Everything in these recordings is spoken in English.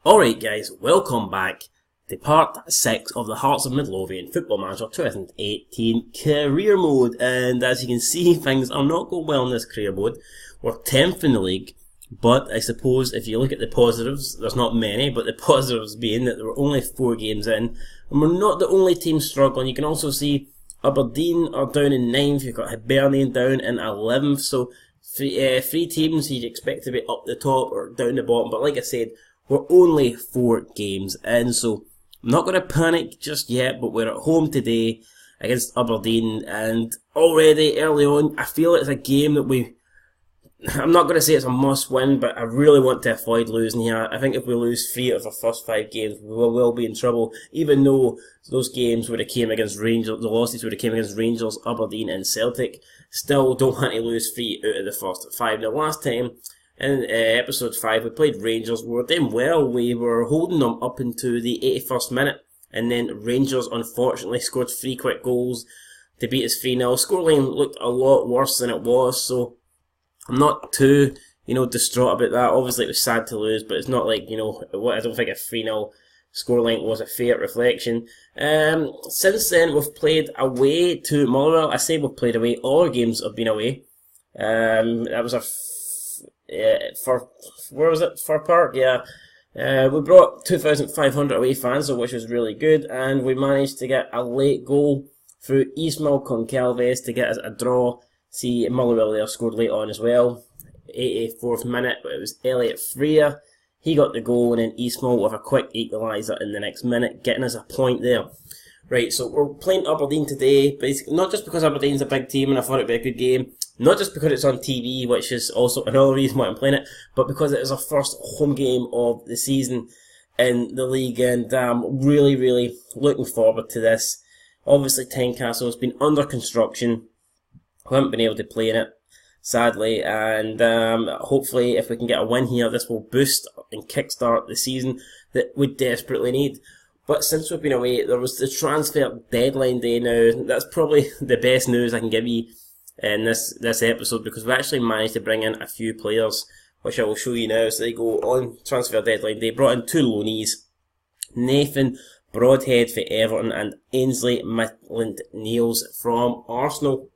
Alright guys, welcome back to part 6 of the Hearts of Midlothian Football Manager 2018 Career Mode. And as you can see, things are not going well in this career mode. We're 10th in the league, but I suppose if you look at the positives, there's not many, but the positives being that there were only 4 games in, and we're not the only team struggling. You can also see Aberdeen are down in 9th, you've got Aberdeen down in 11th, so 3 teams you'd expect to be up the top or down the bottom, but like I said, we're only 4 games in, so I'm not going to panic just yet, but we're at home today against Aberdeen, and already early on, I feel it's a game that I'm not going to say it's a must win, but I really want to avoid losing here. I think if we lose 3 out of our first 5 games, we will be in trouble, even though those games would have came against Rangers, the losses would have came against Rangers, Aberdeen and Celtic. Still don't want to lose 3 out of the first 5. Now last time, in episode 5, we played Rangers. We were doing well. We were holding them up into the 81st minute. And then Rangers, unfortunately, scored 3 quick goals to beat us 3-0. Scoreline looked a lot worse than it was. So I'm not too, distraught about that. Obviously, it was sad to lose. But it's not like, I don't think a 3-0 scoreline was a fair reflection. Since then, we've played away to Motherwell. I say we've played away. All our games have been away. That was our for Park, yeah. We brought 2,500 away fans, which was really good, and we managed to get a late goal through Ismail Concalves to get us a draw. See, Motherwell there scored late on as well. 84th minute, but it was Elliot Freer. He got the goal, and then Ismail with a quick equaliser in the next minute, getting us a point there. Right, so we're playing Aberdeen today, basically, not just because Aberdeen's a big team and I thought it'd be a good game, not just because it's on TV, which is also another reason why I'm playing it, but because it is our first home game of the season in the league, and I'm really, really looking forward to this. Obviously, Tynecastle has been under construction. We haven't been able to play in it, sadly, and hopefully if we can get a win here, this will boost and kickstart the season that we desperately need. But since we've been away, there was the transfer deadline day now. That's probably the best news I can give you in this episode, because we actually managed to bring in a few players, which I will show you now. So they go on transfer deadline. They brought in 2 loanees, Nathan Broadhead for Everton and Ainsley Maitland-Niles from Arsenal.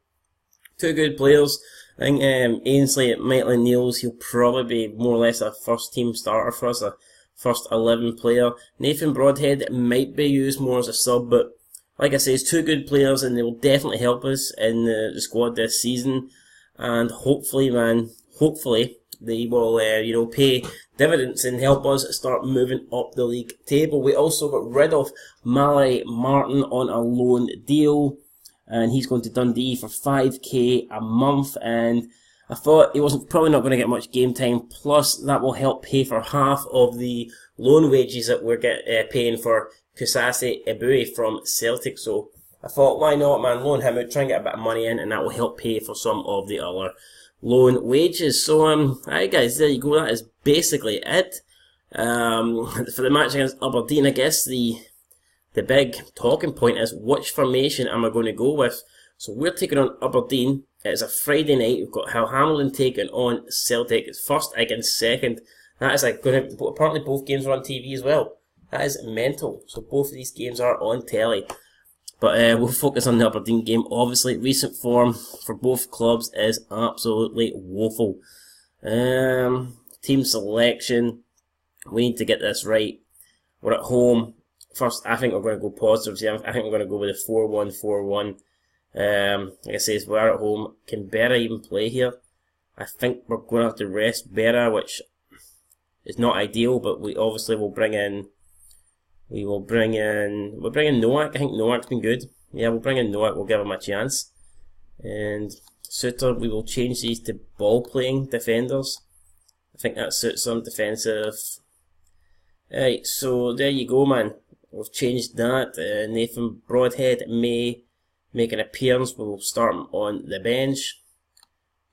2 good players. I think Ainsley Maitland-Niles, he'll probably be more or less a first team starter for us, a first 11 player. Nathan Broadhead might be used more as a sub, but like I say, it's 2 good players, and they will definitely help us in the squad this season. And hopefully, they will, pay dividends and help us start moving up the league table. We also got rid of Mallory Martin on a loan deal, and he's going to Dundee for 5k a month. And I thought he wasn't probably not going to get much game time. Plus, that will help pay for half of the loan wages that we're paying for Kusasi Ebue from Celtic. So I thought, why not, man, loan him out, try and get a bit of money in, and that will help pay for some of the other loan wages. So, alright guys, there you go, that is basically it. For the match against Aberdeen, I guess the big talking point is, which formation am I going to go with? So we're taking on Aberdeen. It's a Friday night. We've got Hal Hamilton taking on Celtic. It's first against second. That is apparently both games are on TV as well. That is mental. So both of these games are on telly. But we'll focus on the Aberdeen game. Obviously, recent form for both clubs is absolutely woeful. Team selection. We need to get this right. We're at home. First, I think we're going to go positives here. I think we're going to go with a 4-1-4-1. Like I say, we are at home. Can Berra even play here? I think we're going to have to rest Berra, which is not ideal, but we obviously will bring in Nowak. I think Nowak's been good. Yeah, we'll bring in Nowak, we'll give him a chance. And Suter, we will change these to ball-playing defenders. I think that suits them, defensive. Right, so there you go, man. We've changed that. Nathan Broadhead may make an appearance. We'll start him on the bench.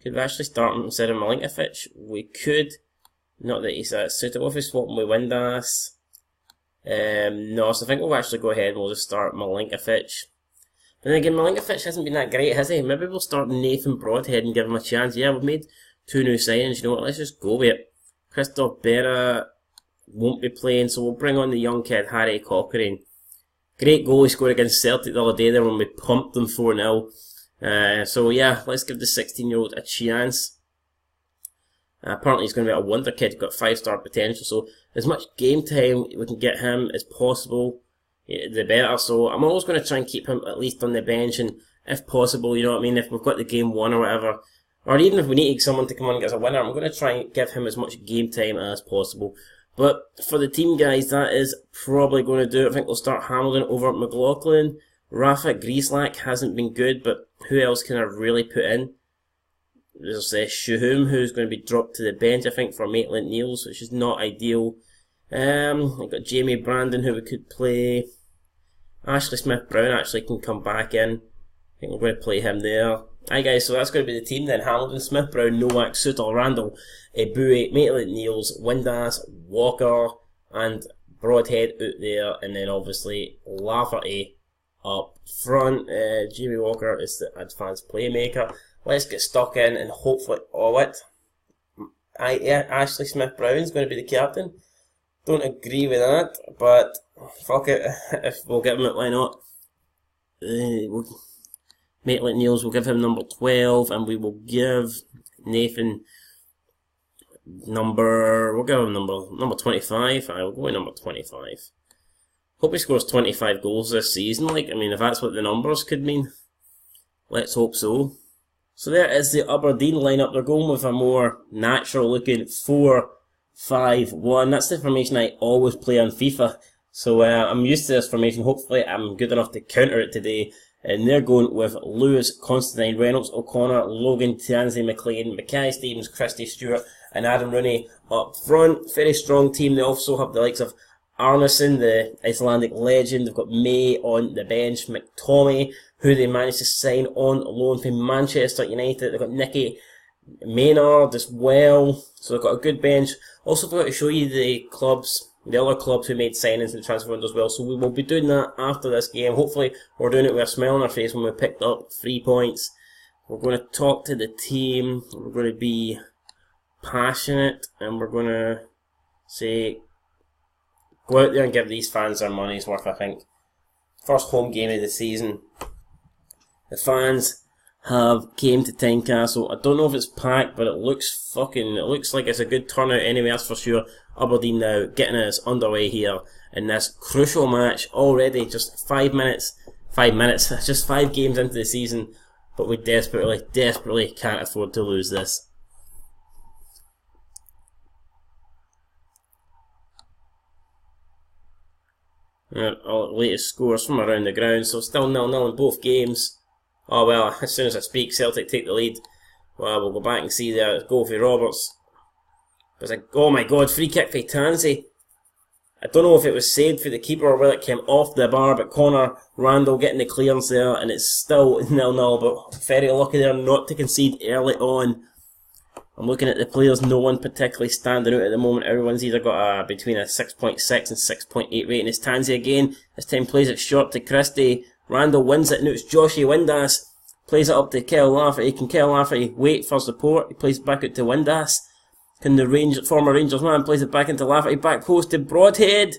Could we actually start him instead of Milinkovic? We could. Not that he's suitable if we swap him with Windass. No, so I think we'll actually go ahead and we'll just start Milinkovic. But then again, Milinkovic hasn't been that great, has he? Maybe we'll start Nathan Broadhead and give him a chance. Yeah, we've made 2 new signings. You know what? Let's just go with it. Christoph Berra. won't be playing, so we'll bring on the young kid, Harry Cochrane. Great goal he scored against Celtic the other day there when we pumped them 4-0. So yeah, let's give the 16-year-old a chance. Apparently he's going to be a wonder kid, he's got 5-star potential, so as much game time we can get him as possible, the better. So I'm always going to try and keep him at least on the bench, and if possible, you know what I mean, if we've got the game won or whatever, or even if we need someone to come on and get us a winner, I'm going to try and give him as much game time as possible. But for the team, guys, that is probably going to do it. I think we'll start Hamilton over McLaughlin. Rafa Grieslak hasn't been good, but who else can I really put in? There's Shuhum, who's going to be dropped to the bench, I think, for Maitland-Niles, which is not ideal. I've got Jamie Brandon, who we could play. Ashley Smith-Brown actually can come back in. I think we're going to play him there. Hi guys, so that's going to be the team then. Hamilton, Smith-Brown, Nowak, Suter, Randall, Eboué, Maitland-Niles, Windass, Walker, and Broadhead out there, and then obviously Lafferty up front. Jamie Walker is the advanced playmaker. Let's get stuck in and hopefully... Oh, what? Yeah, Ashley Smith-Brown's going to be the captain. Don't agree with that, but fuck it. If we'll give him it, why not? Maitland-Niles, we'll give him number 12, and we will give Nathan we'll give him number 25. We'll go with number 25. Hope he scores 25 goals this season. Like, I mean, if that's what the numbers could mean, let's hope so. So there is the Aberdeen lineup. They're going with a more natural looking 4-5-1. That's the formation I always play on FIFA. So I'm used to this formation. Hopefully I'm good enough to counter it today. And they're going with Lewis, Constantine, Reynolds, O'Connor, Logan, Tianzi, McLean, Mackay Stevens, Christie Stewart, and Adam Rooney up front. Very strong team. They also have the likes of Arneson, the Icelandic legend. They've got May on the bench, McTominay, who they managed to sign on loan from Manchester United. They've got Nicky Maynard as well. So they've got a good bench. Also forgot to show you the other clubs who made signings in the transfer window as well. So we will be doing that after this game. Hopefully we're doing it with a smile on our face when we picked up 3 points. We're going to talk to the team. We're going to be passionate, and we're going to say, go out there and give these fans their money's worth, I think. First home game of the season. The fans have came to Tynecastle. I don't know if it's packed, but it looks like it's a good turnout anyway, that's for sure. Aberdeen now getting us underway here in this crucial match already, just 5 minutes, just 5 games into the season, but we desperately can't afford to lose this. Our latest scores from around the ground, so still 0-0 in both games. Oh well, as soon as I speak, Celtic take the lead. Well, we'll go back and see the goal for Roberts. But it's like, oh my god, free kick for Tansey. I don't know if it was saved for the keeper or whether it came off the bar, but Connor Randall getting the clearance there, and it's still 0-0, but very lucky there not to concede early on. I'm looking at the players, no one particularly standing out at the moment. Everyone's either got between a 6.6 and 6.8 rating. It's Tansey again. This time plays it short to Christie. Randall wins it. Now it's Joshy Windass. Plays it up to Kyle Lafferty. Can Kyle Lafferty wait for support? He plays it back out to Windass. Can the former Rangers man plays it back into Lafferty. Back post to Broadhead.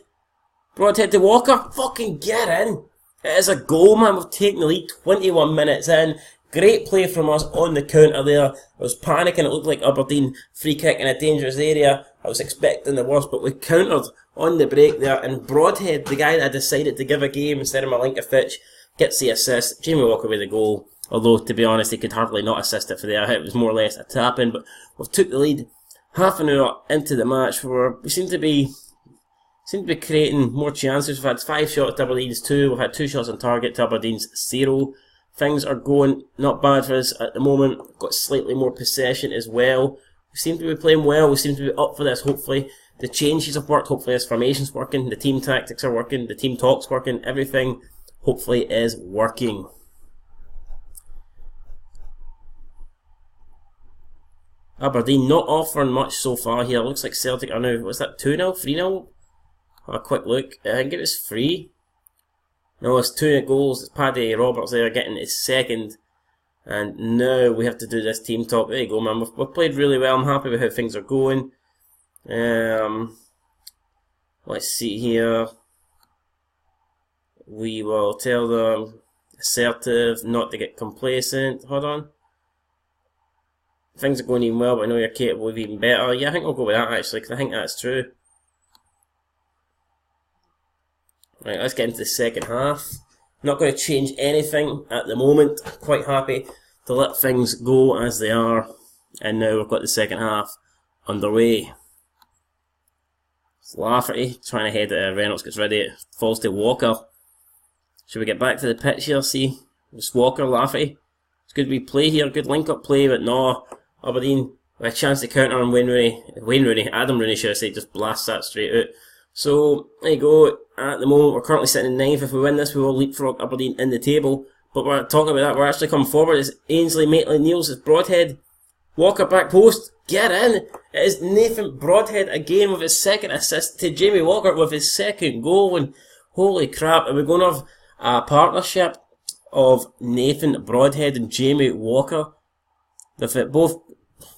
Broadhead to Walker. Fucking get in. It is a goal, man. We've taken the lead 21 minutes in. Great play from us on the counter there. I was panicking. It looked like Aberdeen free kick in a dangerous area. I was expecting the worst, but we countered on the break there. And Broadhead, the guy that I decided to give a game instead of Malinkovic, gets the assist. Jamie Walker with the goal. Although, to be honest, he could hardly not assist it for there. It was more or less a tap-in. But we've took the lead half an hour into the match where we seem to be creating more chances. We've had 5 shots to Aberdeen's 2. We've had 2 shots on target to Aberdeen's 0. Things are going not bad for us at the moment. We've got slightly more possession as well. We seem to be playing well. We seem to be up for this. Hopefully the changes have worked. Hopefully this formation's working. The team tactics are working. The team talk's working. Everything hopefully is working. Aberdeen not offering much so far here. Looks like Celtic are now, what's that, 2-0? 3-0? Have a quick look. I think it was 3. No, it's 2 goals. It's Paddy Roberts there getting his second. And now we have to do this team talk. There you go, man. We've played really well. I'm happy with how things are going. Let's see here. We will tell them assertive, not to get complacent. Hold on. Things are going even well, but I know you're capable of even better. Yeah, I think I'll go with that actually, because I think that's true. Right, let's get into the second half. Not going to change anything at the moment. Quite happy to let things go as they are. And now we've got the second half underway. It's Lafferty trying to head it. Reynolds gets ready. It falls to Walker. Should we get back to the pitch here? See, it's Walker, Lafferty. It's good we play here. Good link-up play, but no. Aberdeen with a chance to counter on Adam Rooney should I say, just blasts that straight out. So, there you go. At the moment, we're currently sitting in 9th. If we win this, we will leapfrog Aberdeen in the table. But we're talking about that. We're actually coming forward. It's Ainsley Maitland-Niles. It's Broadhead. Walker back post. Get in. It is Nathan Broadhead again with his second assist to Jamie Walker with his second goal. And holy crap, are we going to have a partnership of Nathan Broadhead and Jamie Walker? They've both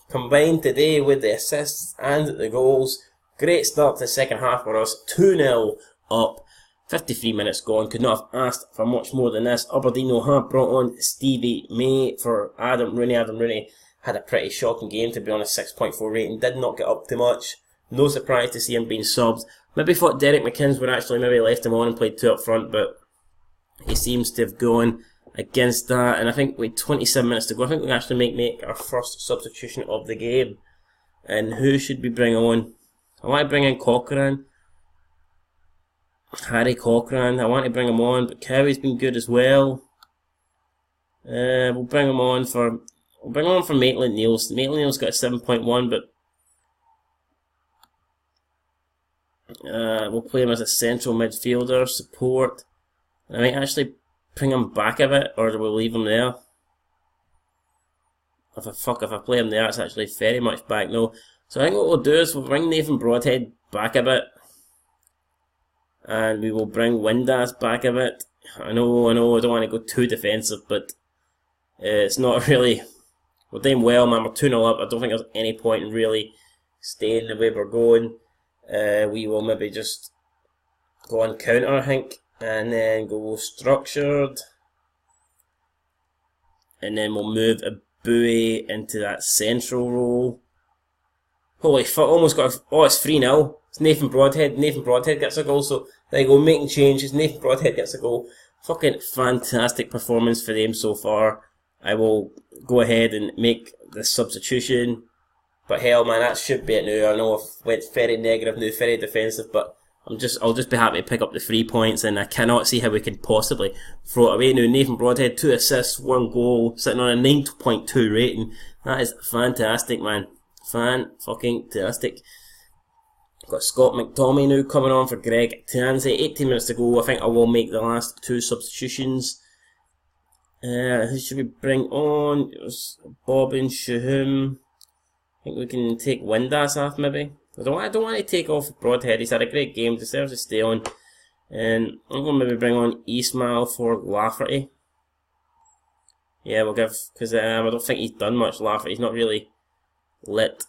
combined today with the assists and the goals. Great start to the second half for us. 2-0 up. 53 minutes gone. Could not have asked for much more than this. Aberdeen have brought on Stevie May for Adam Rooney. Adam Rooney had a pretty shocking game, to be honest. 6.4 rating. Did not get up too much. No surprise to see him being subbed. Maybe thought Derek McInnes would actually maybe left him on and played 2 up front, but he seems to have gone against that. And I think with 27 minutes to go, I think we actually make our first substitution of the game. And who should we bring on? I want to bring in Cochrane. Harry Cochrane. I want to bring him on, but Cowie's been good as well. We'll bring him on for Maitland-Niles. Maitland-Niles got a 7.1, but we'll play him as a central midfielder, support. I might actually bring him back a bit, or do we leave him there? If I play him there, it's actually very much back. No. So I think what we'll do is we'll bring Nathan Broadhead back a bit. And we will bring Windass back a bit. I know, I don't want to go too defensive, but it's not really... We're doing well, man. We're 2-0 up. I don't think there's any point in really staying the way we're going. We will maybe just go on counter, I think. And then go structured. And then we'll move a buoy into that central role. Holy fuck, almost got a... Oh, it's 3-0. It's Nathan Broadhead. Nathan Broadhead gets a goal, so there you go, making changes. Nathan Broadhead gets a goal. Fucking fantastic performance for them so far. I will go ahead and make the substitution. But hell, man, that should be it now. I know I've went very negative now, very defensive, but I'll just be happy to pick up the 3 points, and I cannot see how we can possibly throw it away now. Nathan Broadhead, 2 assists, 1 goal, sitting on a 9.2 rating. That is fantastic, man. Fan-fucking-tastic. Got Scott McTominay now coming on for Greg Tansey. 18 minutes to go. I think I will make the last 2 substitutions. Who should we bring on? It was Bob and Shahum. I think we can take Windass off maybe. I don't want to take off Broadhead. He's had a great game. Deserves to stay on. And I'm going to maybe bring on Ismail for Lafferty. Yeah, we'll give... Because I don't think he's done much, Lafferty. He's not really lit...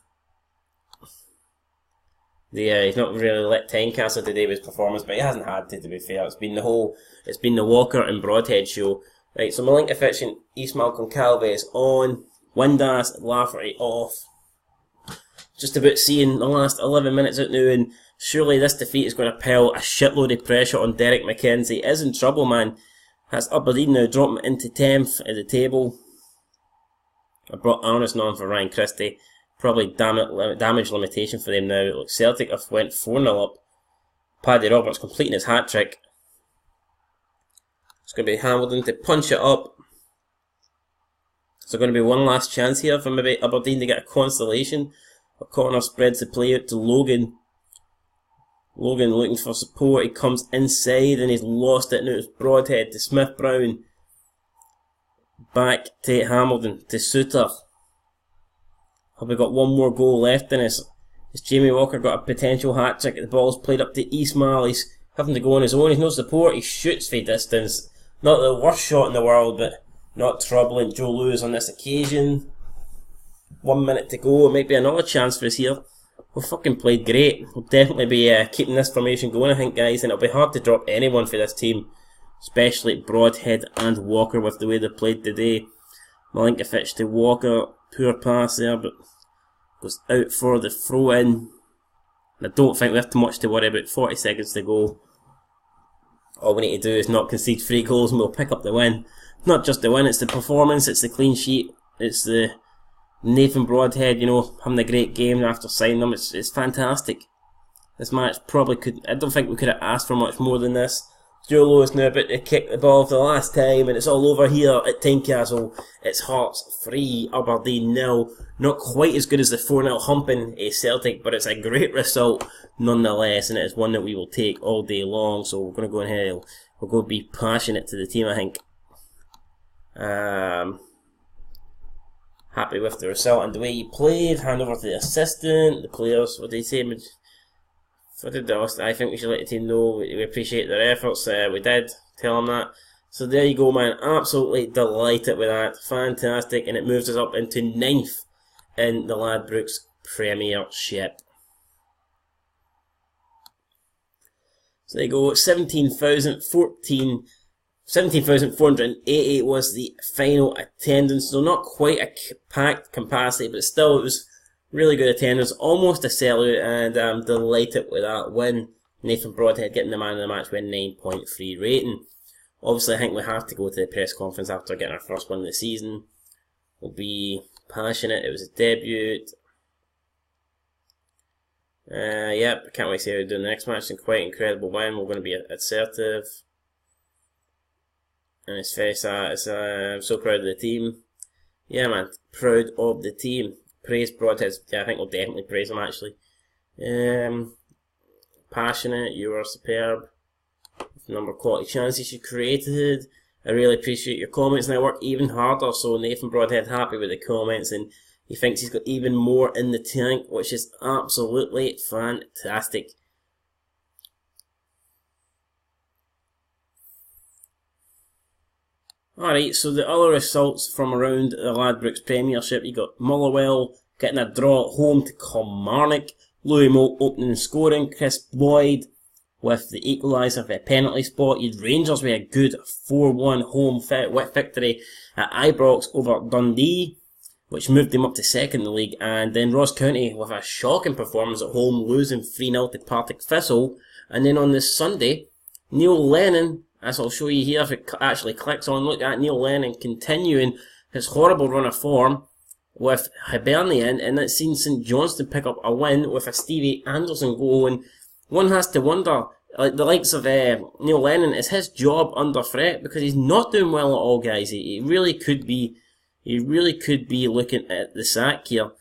he's not really lit TYNECASTLE today with his performance, but he hasn't had to be fair. It's been the Walker and Broadhead show. Right, so my link efficient Ismail Concalve is on. Windass, Lafferty off. Just about seeing the last 11 minutes out now, and surely this defeat is going to pile a shitload of pressure on Derek McInnes. He is in trouble, man. That's Aberdeen now, dropping into 10th at the table. I brought Arneson on for Ryan Christie. Probably damage limitation for them now. Look, Celtic have went 4-0 up. Paddy Roberts completing his hat-trick. It's going to be Hamilton to punch it up. Is there going to be one last chance here for maybe Aberdeen to get a consolation? A corner spreads the play out to Logan. Logan looking for support. He comes inside and he's lost it. Now it's Broadhead to Smith Brown. Back to Hamilton to Suter. Have we got one more goal left in us? Has Jamie Walker got a potential hat-trick? The ball's played up to Ismail. He's having to go on his own. He's no support. He shoots for distance. Not the worst shot in the world, but not troubling Joe Lewis on this occasion. 1 minute to go. It might be another chance for us here. we fucking played great. We'll definitely be keeping this formation going, I think, guys, and it'll be hard to drop anyone for this team, especially Broadhead and Walker with the way they played today. Milinkovic to Walker, poor pass there, but goes out for the throw in. I don't think we have too much to worry about. 40 seconds to go. All we need to do is not concede 3 goals and we'll pick up the win. Not just the win, it's the performance, it's the clean sheet, it's the Nathan Broadhead, you know, having a great game after signing them. It's fantastic. This match probably could, I don't think we could have asked for much more than this. Jolo is now about to kick the ball for the last time, and it's all over here at Tynecastle. It's Hearts 3, Aberdeen 0. Not quite as good as the 4-0 humping Celtic, but it's a great result nonetheless, and it is one that we will take all day long. So we're going to go ahead, we're going to be passionate to the team, I think. Happy with the result and the way he played. Hand over to the assistant, the players. What did he say? I think we should let the team know we appreciate their efforts. We did tell them that. So there you go, man. Absolutely delighted with that. Fantastic. And it moves us up into 9th in the Ladbrokes Premiership. So there you go. 17,488 was the final attendance. So not quite a packed capacity, but still it was really good attendance, almost a sellout, and I'm delighted with that win. Nathan Broadhead getting the man of the match with a 9.3 rating. Obviously, I think we have to go to the press conference after getting our first win of the season. We'll be passionate. It was a debut. Yep, I can't wait to see how we do the next match. And quite incredible win. We're going to be assertive. And it's very sad. I'm so proud of the team. Yeah, man, proud of the team. Praise Broadhead. Yeah, I think we'll definitely praise him, actually. Passionate, you were superb. Number of quality chances you created. I really appreciate your comments, and I work even harder. So Nathan Broadhead happy with the comments, and he thinks he's got even more in the tank, which is absolutely fantastic. Alright, so the other results from around the Ladbrokes Premiership, you got Motherwell getting a draw at home to Kilmarnock, Louis Moult opening and scoring, Chris Boyd with the equaliser for a penalty spot. You had Rangers with a good 4-1 home victory at Ibrox over Dundee, which moved them up to second in the league, and then Ross County with a shocking performance at home, losing 3-0 to Partick Thistle. And then on this Sunday, Neil Lennon, as I'll show you here if it actually clicks on, look at Neil Lennon continuing his horrible run of form with Hibernian, and it's seen St Johnstone pick up a win with a Stevie Anderson goal. And one has to wonder, like the likes of Neil Lennon, is his job under threat? Because he's not doing well at all, guys. He really could be looking at the sack here.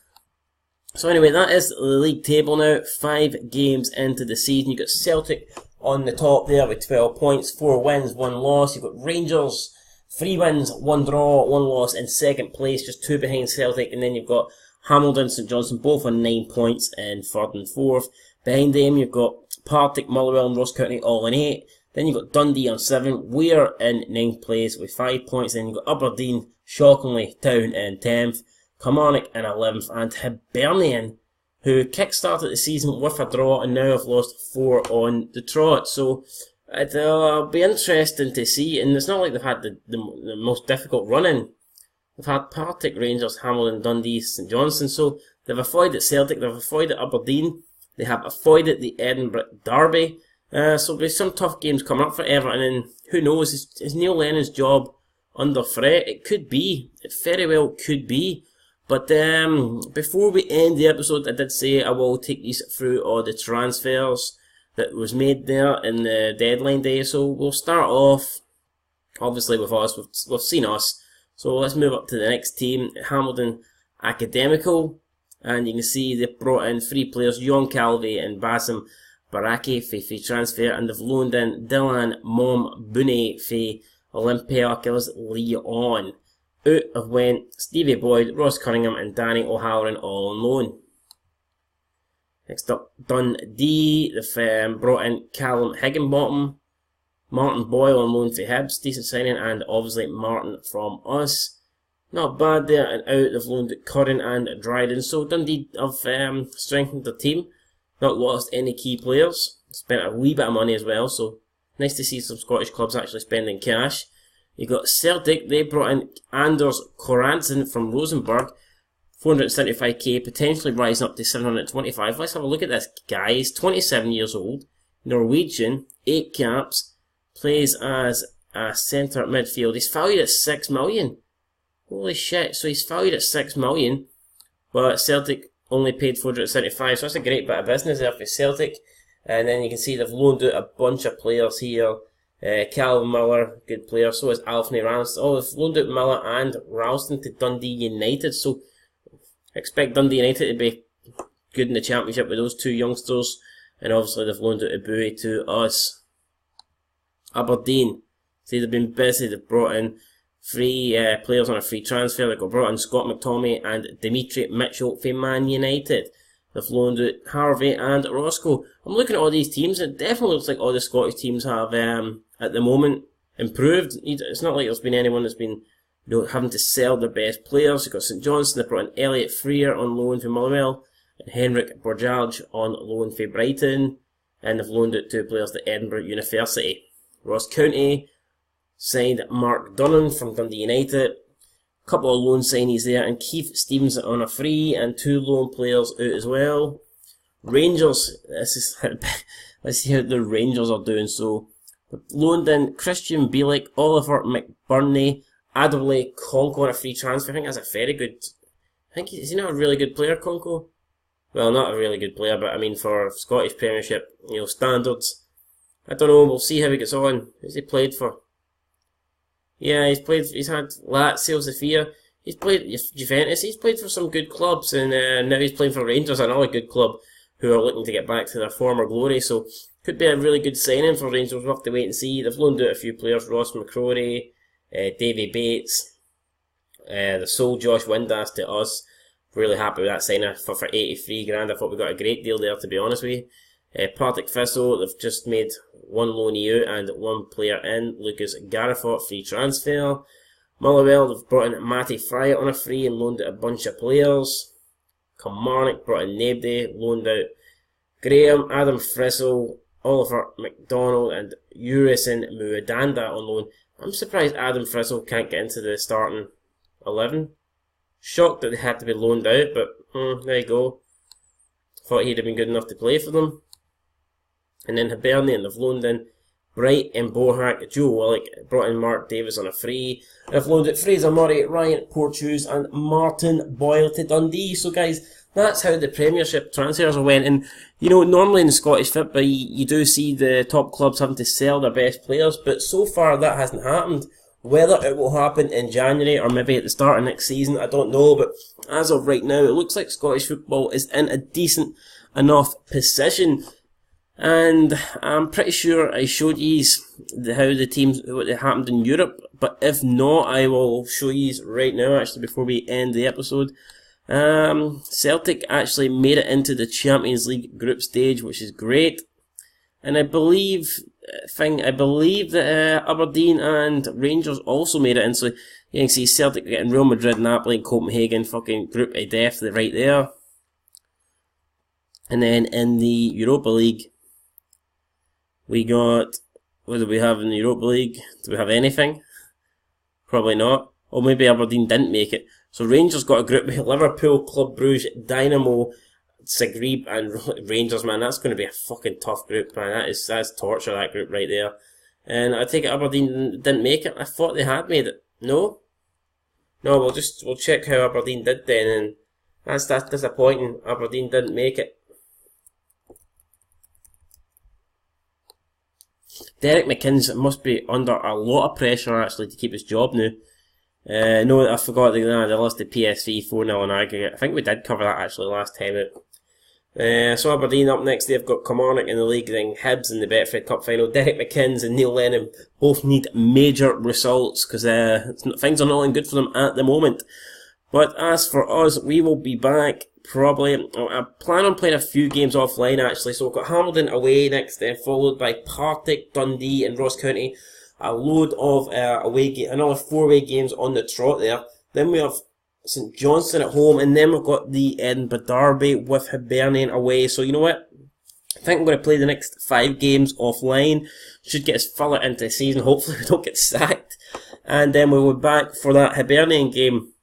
So anyway, that is the league table now. 5 games into the season. You've got Celtic on the top there with 12 points, 4 wins, 1 loss. You've got Rangers, 3 wins, 1 draw, 1 loss in second place, just 2 behind Celtic. And then you've got Hamilton, St Johnstone, both on 9 points in 3rd and 4th. Behind them, you've got Partick, Motherwell and Ross County all in 8. Then you've got Dundee on 7. We're in 9th place with 5 points. Then you've got Aberdeen, shockingly, down in 10th. Kilmarnock in 11th. And Hibernian, who kick-started the season with a draw and now have lost 4 on the trot. So it'll be interesting to see. And it's not like they've had the most difficult run-in. They've had Partick, Rangers, Hamilton, Dundee, St Johnstone. So they've avoided Celtic, they've avoided Aberdeen. They have avoided the Edinburgh Derby. So there's some tough games coming up for Everton. And who knows, is Neil Lennon's job under threat? It could be. It very well could be. But before we end the episode, I did say I will take these through all the transfers that was made there in the deadline day. So we'll start off, obviously, with us. We've seen us. So let's move up to the next team, Hamilton Academical. And you can see they've brought in 3 players, Jon Calvi and Bassem Baraki for transfer. And they've loaned in Dylan Mombune for Olympiacos Lyon. Out of went Stevie Boyd, Ross Cunningham and Danny O'Halloran all on loan. Next up, Dundee. They've brought in Callum Higginbottom, Martin Boyle on loan for Hibs, decent signing, and obviously Martin from us. Not bad there, and out they've loaned Curran and Dryden. So Dundee have strengthened their team, not lost any key players, spent a wee bit of money as well, so nice to see some Scottish clubs actually spending cash. You got Celtic, they brought in Anders Koransen from Rosenborg, 475k, potentially rising up to 725. Let's have a look at this guy. He's 27 years old, Norwegian, 8 caps, plays as a centre midfield. He's valued at 6 million. Holy shit, so he's valued at 6 million, but Celtic only paid 475, so that's a great bit of business there for Celtic. And then you can see they've loaned out a bunch of players here. Calvin Miller, good player, so is Alfie Ralston. Oh, they've loaned out Miller and Ralston to Dundee United, so expect Dundee United to be good in the Championship with those two youngsters. And obviously they've loaned out Abui to us. Aberdeen, see they've been busy, they've brought in free players on a free transfer. They got brought in Scott McTominay and Dimitri Mitchell from Man United. They've loaned out Harvey and Roscoe. I'm looking at all these teams, and it definitely looks like all the Scottish teams have, at the moment, improved. It's not like there's been anyone that's been having to sell their best players. You've got St Johnstone, they've brought in Elliot Freer on loan from Motherwell, and Henrik Borjarge on loan for Brighton, and they've loaned out 2 players to Edinburgh University. Ross County signed Mark Dunham from Dundee United. A couple of loan signees there, and Keith Stevens on a free, and 2 loan players out as well. Rangers, let's see how the Rangers are doing. So, they've loaned in Christian Bielik, Oliver McBurney, Adewale Conco on a free transfer. I think that's a very good, is he not a really good player, Conco? Well, not a really good player, but I mean for Scottish Premiership, standards. I don't know, we'll see how he gets on. Who's he played for? Yeah, he's had Lazio, Sofia, he's played Juventus, he's played for some good clubs, and now he's playing for Rangers, another good club, who are looking to get back to their former glory, so could be a really good signing for Rangers. We'll have to wait and see. They've loaned out a few players, Ross McCrory, Davy Bates, the sole Josh Windass to us. Really happy with that signing for 83 grand. I thought we got a great deal there, to be honest with you. Partick Thistle, they've just made 1 loanee out and 1 player in, Lucas Garifot, free transfer. Motherwell, they've brought in Matty Fryatt on a free and loaned out a bunch of players. Kilmarnock brought in Nabday, loaned out Graham, Adam Frissell, Oliver McDonald and Urison Muadanda on loan. I'm surprised Adam Frissell can't get into the starting 11. Shocked that they had to be loaned out, but there you go. Thought he'd have been good enough to play for them. And then Hibernian, they've loaned in Bright and Bohack, Joe Willock, brought in Mark Davis on a free. They've loaned out Fraser Murray, Ryan Porteous and Martin Boyle to Dundee. So guys, that's how the Premiership transfers went. And, normally in Scottish football, you do see the top clubs having to sell their best players, but so far that hasn't happened. Whether it will happen in January or maybe at the start of next season, I don't know, but as of right now, it looks like Scottish football is in a decent enough position. And I'm pretty sure I showed you how the teams, what happened in Europe, but if not, I will show you right now, actually, before we end the episode. Celtic actually made it into the Champions League group stage, which is great. And I believe that Aberdeen and Rangers also made it in, so you can see Celtic getting Real Madrid, Napoli and Copenhagen, fucking group of death right there. And then in the Europa League, we got, what do we have in the Europa League? Do we have anything? Probably not. Or maybe Aberdeen didn't make it. So Rangers got a group with Liverpool, Club Brugge, Dynamo, Zagreb and Rangers, man. That's going to be a fucking tough group, man. That's torture, that group right there. And I take it Aberdeen didn't make it. I thought they had made it. No? No, we'll check how Aberdeen did then, and that's disappointing. Aberdeen didn't make it. Derek McInnes must be under a lot of pressure, actually, to keep his job now. No, I forgot they lost the PSV 4-0 in aggregate. I think we did cover that, actually, last time out. So Aberdeen up next, they've got Kilmarnock in the league, then Hibs in the Betfred Cup final. Derek McInnes and Neil Lennon both need major results, because things are not looking good for them at the moment. But as for us, we will be back probably. I plan on playing a few games offline, actually. So we've got Hamilton away next, followed by Partick, Dundee and Ross County. A load of another 4 away games on the trot there. Then we have St Johnstone at home, and then we've got the Edinburgh Derby with Hibernian away. So you know what? I think I'm going to play the next 5 games offline. Should get us further into the season. Hopefully we don't get sacked. And then we'll be back for that Hibernian game.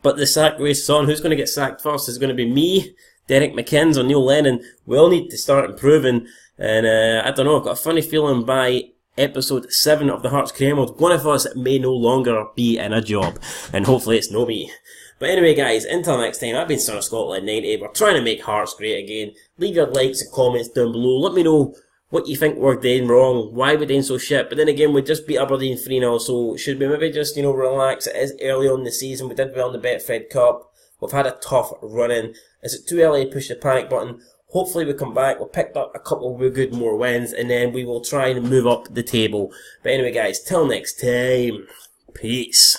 But the sack race is on. Who's going to get sacked first? Is it going to be me, Derek McInnes, or Neil Lennon? We all need to start improving. And I don't know, I've got a funny feeling by episode 7 of the Hearts Crane World, one of us may no longer be in a job. And hopefully it's no me. But anyway guys, until next time, I've been Son of Scotland 90. We're trying to make Hearts great again. Leave your likes and comments down below. Let me know what you think we're doing wrong, why we're doing so shit. But then again, we just beat Aberdeen 3-0, so should we maybe just, relax? It is early on in the season. We did well in the Betfred Cup. We've had a tough run-in. Is it too early to push the panic button? Hopefully we come back, we'll pick up a couple of good more wins, and then we will try and move up the table. But anyway guys, till next time, peace.